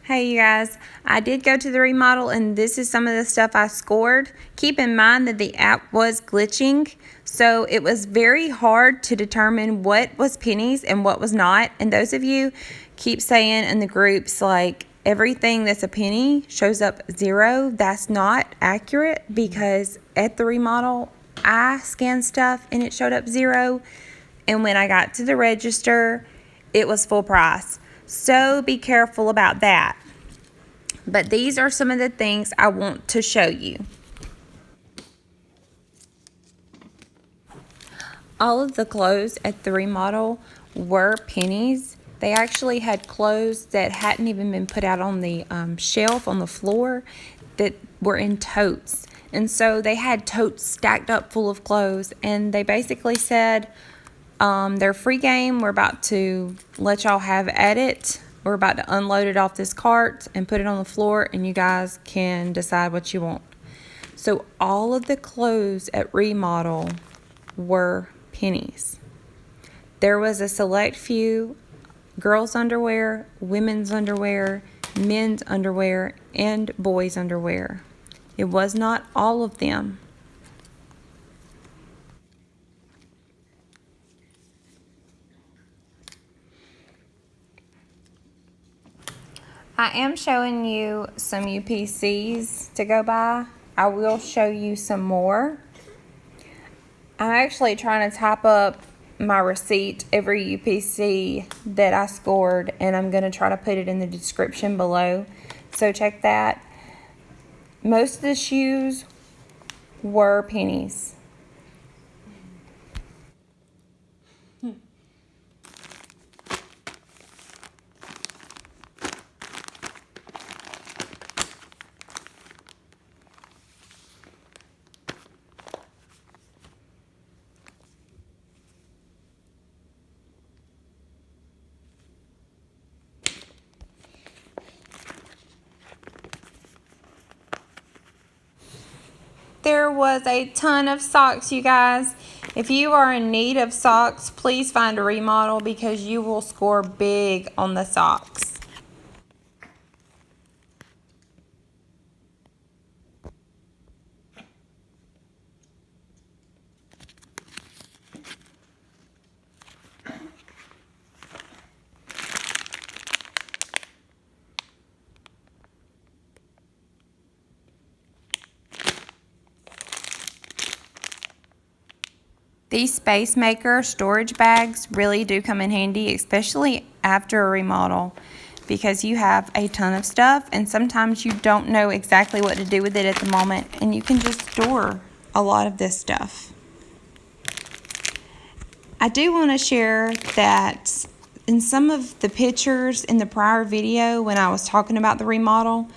Hey you guys, I did go to the remodel and this is some of the stuff I scored. Keep in mind that the app was glitching, so it was very hard to determine what was pennies and what was not. And those of you keep saying in the groups like everything that's a penny shows up 0. That's not accurate because at the remodel I scanned stuff and it showed up 0. And when I got to the register, it was full price. So be careful about that. But these are some of the things I want to show you. All of the clothes at the remodel were pennies. They actually had clothes that hadn't even been put out on the shelf on the floor that were in totes. And so they had totes stacked up full of clothes, and they basically said, they're free game. We're about to let y'all have at it. We're about to unload it off this cart and put it on the floor, and you guys can decide what you want. So all of the clothes at remodel were pennies. There was a select few girls' underwear, women's underwear, men's underwear, and boys' underwear. It was not all of them. I am showing you some UPCs to go by. I will show you some more. I'm actually trying to type up my receipt, every UPC that I scored, and I'm going to try to put it in the description below. So check that. Most of the shoes were pennies. There was a ton of socks, you guys. If you are in need of socks, please find a remodel because you will score big on the socks. These Space Maker storage bags really do come in handy, especially after a remodel, because you have a ton of stuff and sometimes you don't know exactly what to do with it at the moment, and you can just store a lot of this stuff. I do want to share that in some of the pictures in the prior video when I was talking about the remodel,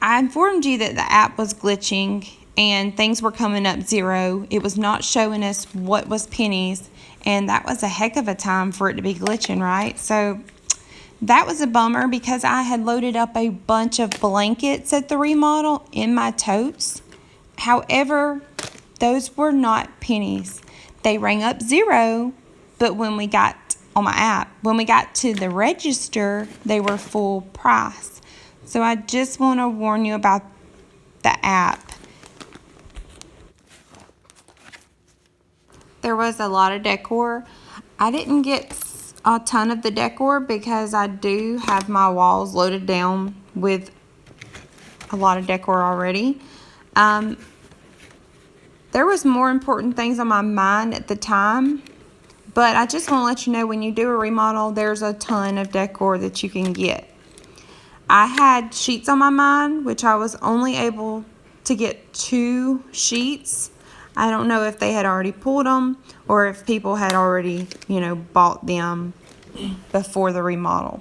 I informed you that the app was glitching and things were coming up 0. It was not showing us what was pennies, and that was a heck of a time for it to be glitching, right? So that was a bummer because I had loaded up a bunch of blankets at the remodel in my totes. However, those were not pennies. They rang up 0, but when we got on my app, when we got to the register, they were full price. So I just want to warn you about the app. There was a lot of decor. I didn't get a ton of the decor because I do have my walls loaded down with a lot of decor already. There was more important things on my mind at the time, but I just want to let you know when you do a remodel, there's a ton of decor that you can get. I had sheets on my mind, which I was only able to get 2 sheets. I don't know if they had already pulled them or if people had already, bought them before the remodel.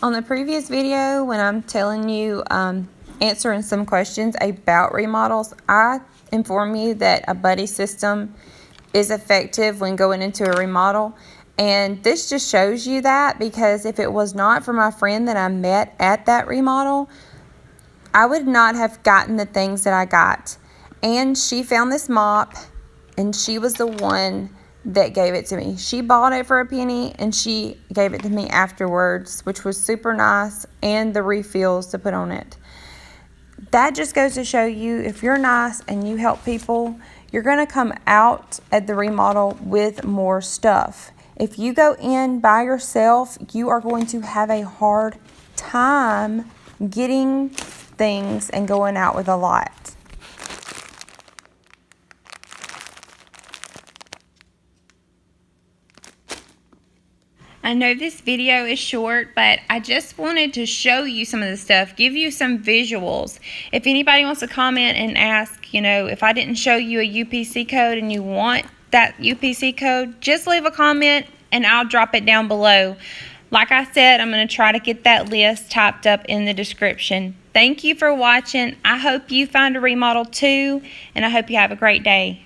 On the previous video, when I'm telling you, answering some questions about remodels, I inform you that a buddy system is effective when going into a remodel. And this just shows you that, because if it was not for my friend that I met at that remodel, I would not have gotten the things that I got. And she found this mop, and she was the one that gave it to me. She bought it for a penny, and she gave it to me afterwards, which was super nice, and the refills to put on it. That just goes to show you, if you're nice and you help people, you're going to come out at the remodel with more stuff. If you go in by yourself, you are going to have a hard time getting things and going out with a lot. I know this video is short, but I just wanted to show you some of the stuff, give you some visuals. If anybody wants to comment and ask, if I didn't show you a UPC code and you want that UPC code, just leave a comment and I'll drop it down below. Like I said, I'm going to try to get that list typed up in the description. Thank you for watching. I hope you find a remodel too, and I hope you have a great day.